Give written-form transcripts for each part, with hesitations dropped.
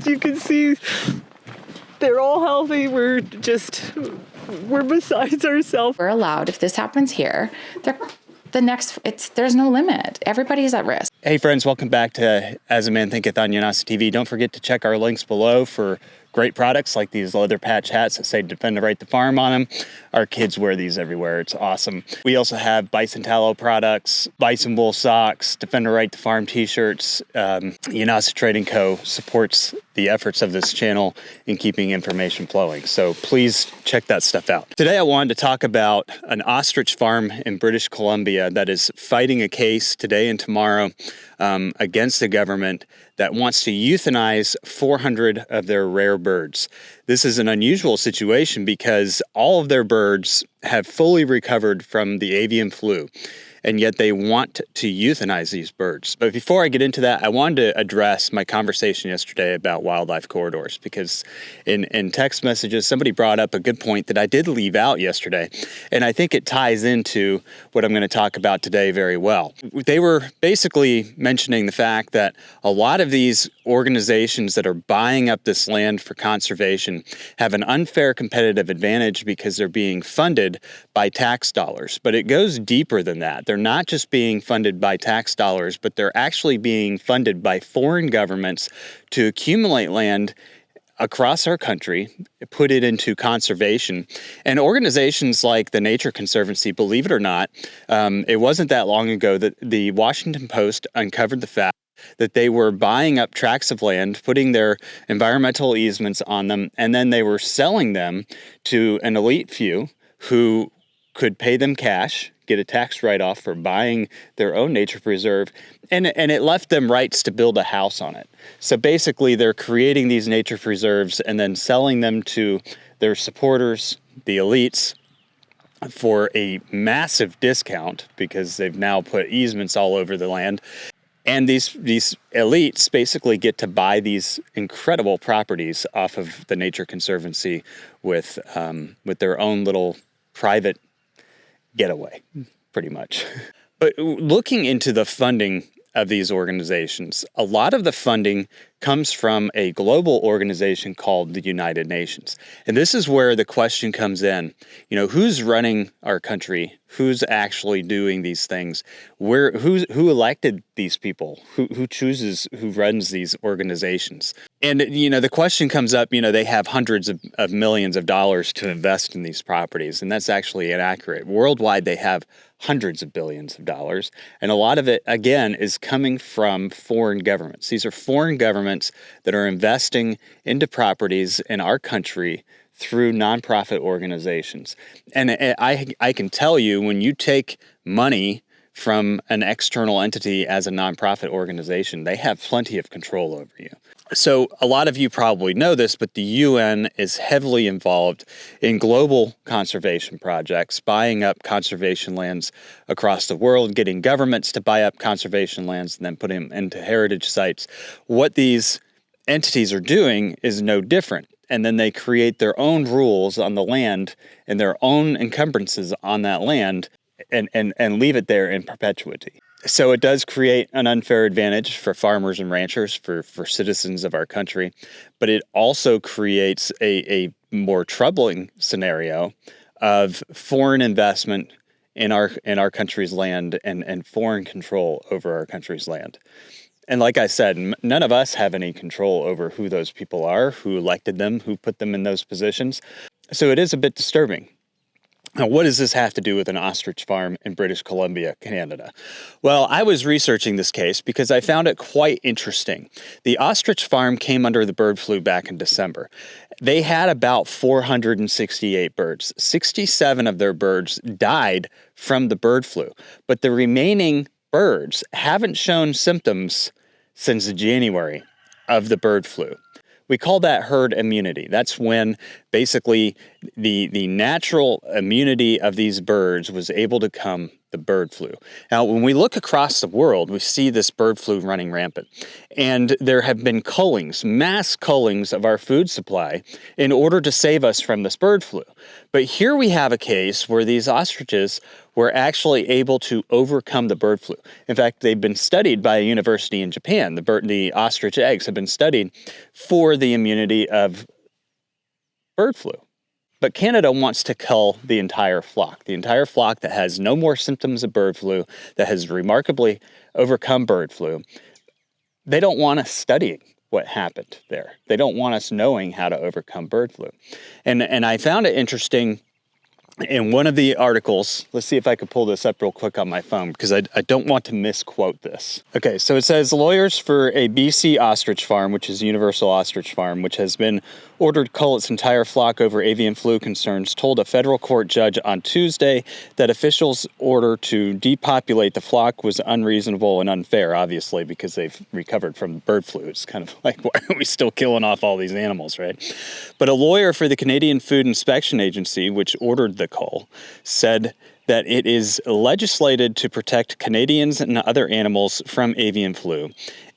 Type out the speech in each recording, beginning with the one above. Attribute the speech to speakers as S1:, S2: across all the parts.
S1: as you can see, they're all healthy. We're besides ourselves.
S2: We're allowed, if this happens here, there's no limit. Everybody's at risk.
S3: Hey friends, welcome back to As a Man Thinketh on UNREASONABLE TV. Don't forget to check our links below for great products like these leather patch hats that say Defend the Right to Farm on them. Our kids wear these everywhere. It's awesome. We also have bison tallow products, bison wool socks, Defend the Right to Farm t-shirts. UNREASONABLE Trading Co. supports the efforts of this channel in keeping information flowing. So please check that stuff out. Today I wanted to talk about an ostrich farm in British Columbia that is fighting a case today and tomorrow against the government that wants to euthanize 400 of their rare birds. This is an unusual situation because all of their birds have fully recovered from the avian flu, and yet they want to euthanize these birds. But before I get into that, I wanted to address my conversation yesterday about wildlife corridors, because in text messages, somebody brought up a good point that I did leave out yesterday, and I think it ties into what I'm going to talk about today very well. They were basically mentioning the fact that a lot of these organizations that are buying up this land for conservation have an unfair competitive advantage because they're being funded by tax dollars. But it goes deeper than that. They're not just being funded by tax dollars, but they're actually being funded by foreign governments to accumulate land across our country, put it into conservation. And organizations like the Nature Conservancy, believe it or not, it wasn't that long ago that the Washington Post uncovered the fact that they were buying up tracts of land, putting their environmental easements on them, and then they were selling them to an elite few who could pay them cash, get a tax write-off for buying their own nature preserve, and it left them rights to build a house on it. So basically, they're creating these nature preserves and then selling them to their supporters, the elites, for a massive discount because they've now put easements all over the land. And these elites basically get to buy these incredible properties off of the Nature Conservancy with their own little private getaway, pretty much. But looking into the funding of these organizations, a lot of the funding comes from a global organization called the United Nations. And this is where the question comes in. You know, who's running our country? Who's actually doing these things? Who elected these people? Who chooses who runs these organizations? And, you know, the question comes up, you know, they have hundreds of millions of dollars to invest in these properties, and that's actually inaccurate. Worldwide, they have hundreds of billions of dollars, and a lot of it, again, is coming from foreign governments. These are foreign governments that are investing into properties in our country through nonprofit organizations. And I can tell you, when you take money from an external entity as a nonprofit organization, they have plenty of control over you. So a lot of you probably know this, but the UN is heavily involved in global conservation projects, buying up conservation lands across the world, getting governments to buy up conservation lands and then put them into heritage sites. What these entities are doing is no different. And then they create their own rules on the land and their own encumbrances on that land and leave it there in perpetuity. So it does create an unfair advantage for farmers and ranchers, for citizens of our country, but it also creates a more troubling scenario of foreign investment in our country's land and foreign control over our country's land. And like I said, none of us have any control over who those people are, who elected them, who put them in those positions. So it is a bit disturbing. Now, what does this have to do with an ostrich farm in British Columbia, Canada? Well, I was researching this case because I found it quite interesting. The ostrich farm came under the bird flu back in December. They had about 468 birds. 67 of their birds died from the bird flu, but the remaining birds haven't shown symptoms since January of the bird flu. We call that herd immunity. That's when basically the natural immunity of these birds was able to come, the bird flu. Now, when we look across the world, we see this bird flu running rampant. And there have been cullings, mass cullings of our food supply in order to save us from this bird flu. But here we have a case where these ostriches were actually able to overcome the bird flu. In fact, they've been studied by a university in Japan. The ostrich eggs have been studied for the immunity of bird flu. But Canada wants to cull the entire flock that has no more symptoms of bird flu, that has remarkably overcome bird flu. They don't want us studying what happened there. They don't want us knowing how to overcome bird flu. And I found it interesting in one of the articles. Let's see if I could pull this up real quick on my phone, because I don't want to misquote this. Okay, so it says lawyers for a BC ostrich farm, which is Universal Ostrich Farm, which has been ordered to cull its entire flock over avian flu concerns, told a federal court judge on Tuesday that officials' order to depopulate the flock was unreasonable and unfair, obviously, because they've recovered from bird flu. It's kind of like, why are we still killing off all these animals, right? But a lawyer for the Canadian Food Inspection Agency, which ordered the cull, said that it is legislated to protect Canadians and other animals from avian flu,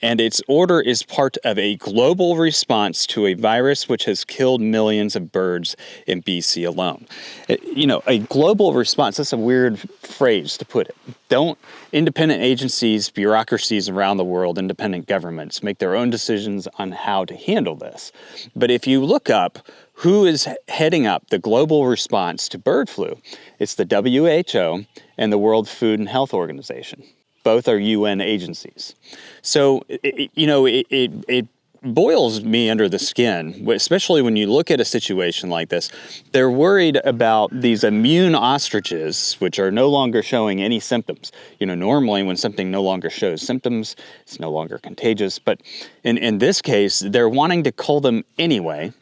S3: and its order is part of a global response to a virus which has killed millions of birds in BC alone. A global response, that's a weird phrase to put it. Don't independent agencies, bureaucracies around the world, independent governments make their own decisions on how to handle this. But if you look up who is heading up the global response to bird flu, it's the WHO and the World Food and Health Organization. Both are UN agencies. So, it boils me under the skin, especially when you look at a situation like this. They're worried about these immune ostriches, which are no longer showing any symptoms. Normally when something no longer shows symptoms, it's no longer contagious. But in this case, they're wanting to cull them anyway.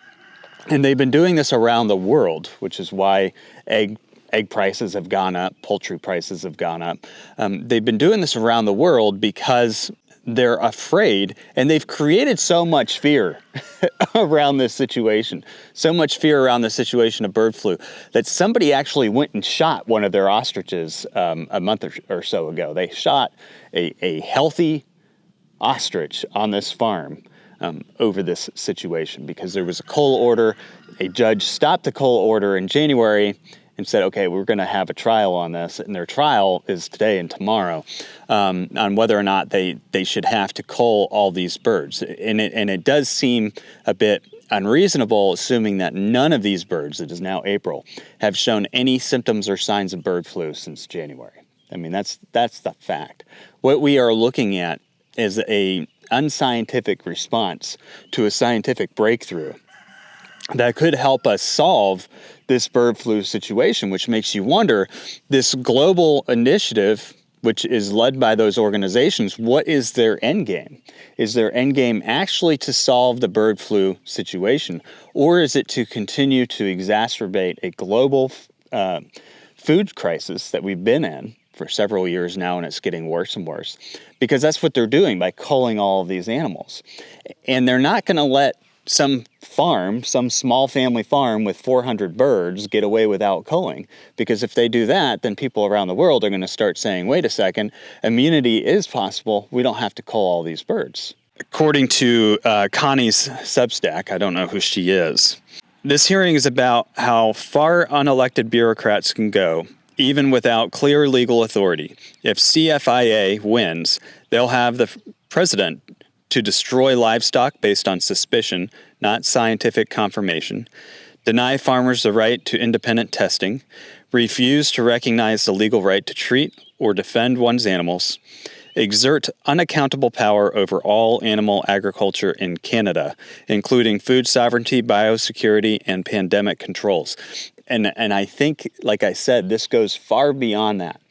S3: And they've been doing this around the world, which is why egg prices have gone up, poultry prices have gone up. They've been doing this around the world because they're afraid, and they've created so much fear around this situation, so much fear around the situation of bird flu, that somebody actually went and shot one of their ostriches a month or so ago. They shot a healthy ostrich on this farm over this situation because there was a cull order. A judge stopped the cull order in January and said, okay, we're going to have a trial on this. And their trial is today and tomorrow on whether or not they should have to cull all these birds. And it does seem a bit unreasonable, assuming that none of these birds, it is now April, have shown any symptoms or signs of bird flu since January. I mean, that's the fact. What we are looking at is a unscientific response to a scientific breakthrough that could help us solve this bird flu situation, which makes you wonder, this global initiative, which is led by those organizations, what is their end game? Is their end game actually to solve the bird flu situation, or is it to continue to exacerbate a global food crisis that we've been in for several years now, and it's getting worse and worse? Because that's what they're doing by culling all of these animals. And they're not going to let some small family farm with 400 birds get away without culling. Because if they do that, then people around the world are going to start saying, wait a second, immunity is possible. We don't have to cull all these birds. According to Connie's Substack, I don't know who she is, this hearing is about how far unelected bureaucrats can go, even without clear legal authority. If CFIA wins, they'll have the president to destroy livestock based on suspicion, not scientific confirmation, deny farmers the right to independent testing, refuse to recognize the legal right to treat or defend one's animals, exert unaccountable power over all animal agriculture in Canada, including food sovereignty, biosecurity, and pandemic controls. And I think, like I said, this goes far beyond that.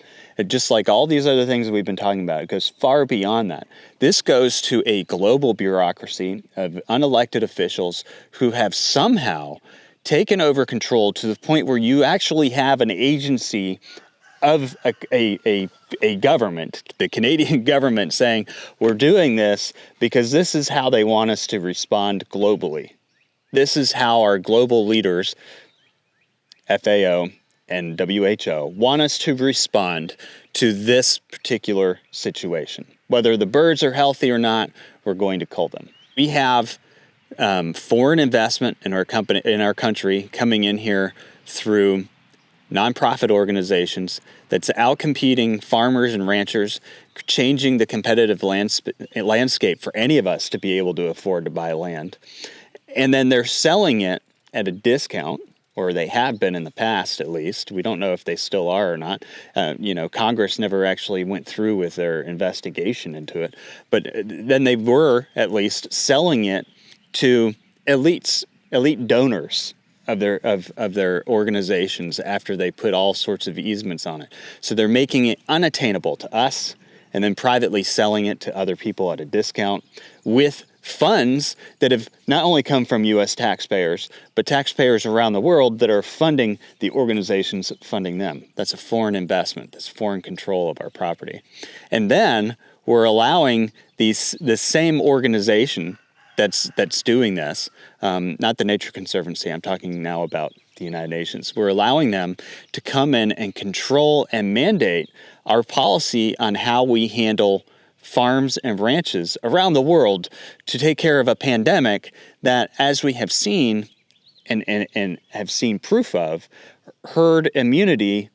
S3: Just like all these other things that we've been talking about, it goes far beyond that. This goes to a global bureaucracy of unelected officials who have somehow taken over control to the point where you actually have an agency of a government, the Canadian government, saying, we're doing this because this is how they want us to respond globally. This is how our global leaders, FAO and WHO want us to respond to this particular situation. Whether the birds are healthy or not, we're going to cull them. We have foreign investment in our country coming in here through nonprofit organizations that's outcompeting farmers and ranchers, changing the competitive landscape for any of us to be able to afford to buy land. And then they're selling it at a discount, or they have been in the past at least. We don't know if they still are or not. Congress never actually went through with their investigation into it. But then they were at least selling it to elite donors of their organizations after they put all sorts of easements on it. So they're making it unattainable to us and then privately selling it to other people at a discount with funds that have not only come from U.S. taxpayers, but taxpayers around the world that are funding the organizations funding them. That's a foreign investment. That's foreign control of our property. And then we're allowing this same organization that's doing this, not the Nature Conservancy, I'm talking now about the United Nations. We're allowing them to come in and control and mandate our policy on how we handle farms and ranches around the world to take care of a pandemic that, as we have seen and have seen proof of, herd immunity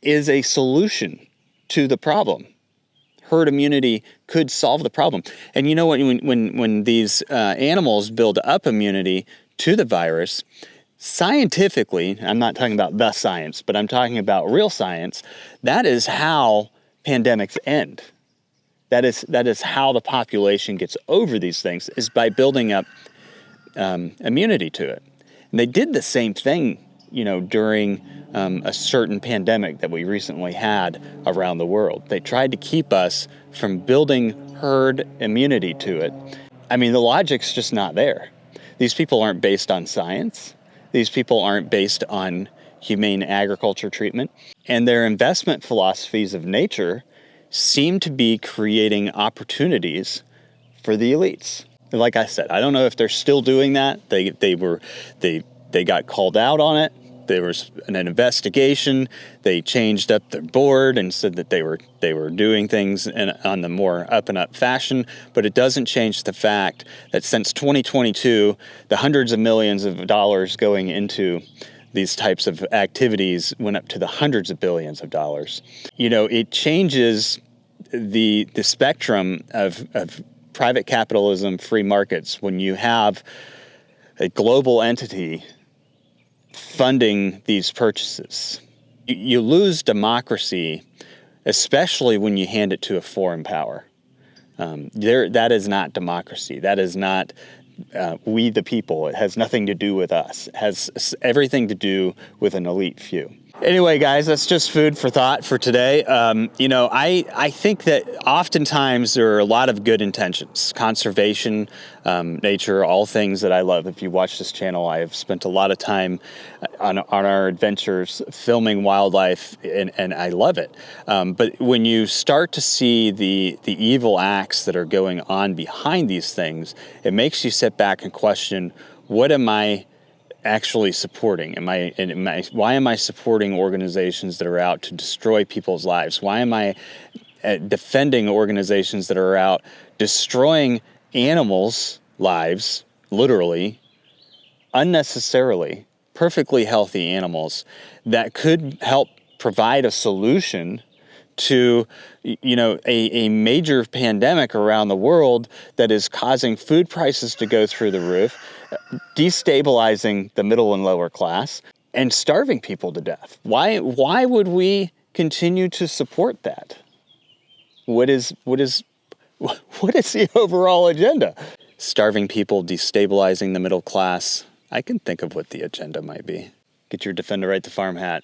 S3: is a solution to the problem. Herd immunity could solve the problem. And you know what? When these animals build up immunity to the virus, scientifically, I'm not talking about the science, but I'm talking about real science, that is how pandemics end. That is how the population gets over these things, is by building up immunity to it. And they did the same thing, during a certain pandemic that we recently had around the world. They tried to keep us from building herd immunity to it. I mean, the logic's just not there. These people aren't based on science. These people aren't based on humane agriculture treatment. And their investment philosophies of nature seem to be creating opportunities for the elites. Like I said, I don't know if they're still doing that. They got called out on it. There was an investigation. They changed up their board and said that they were doing things on the more up and up fashion. But it doesn't change the fact that since 2022, the hundreds of millions of dollars going into these types of activities went up to the hundreds of billions of dollars. It changes the spectrum of private capitalism, free markets, when you have a global entity funding these purchases. You lose democracy, especially when you hand it to a foreign power. That is not democracy. That is not we the people. It has nothing to do with us. It has everything to do with an elite few. Anyway, guys, that's just food for thought for today. I think that oftentimes there are a lot of good intentions. Conservation, nature, all things that I love. If you watch this channel, I have spent a lot of time on our adventures filming wildlife, and I love it. But when you start to see the evil acts that are going on behind these things, it makes you sit back and question, what am I actually supporting? Why am I supporting organizations that are out to destroy people's lives? Why am I defending organizations that are out destroying animals' lives, literally, unnecessarily, perfectly healthy animals that could help provide a solution to a major pandemic around the world that is causing food prices to go through the roof, destabilizing the middle and lower class, and starving people to death? Why would we continue to support that? What is the overall agenda? Starving people, destabilizing the middle class. I can think of what the agenda might be. Get your Defend the Right to Farm hat.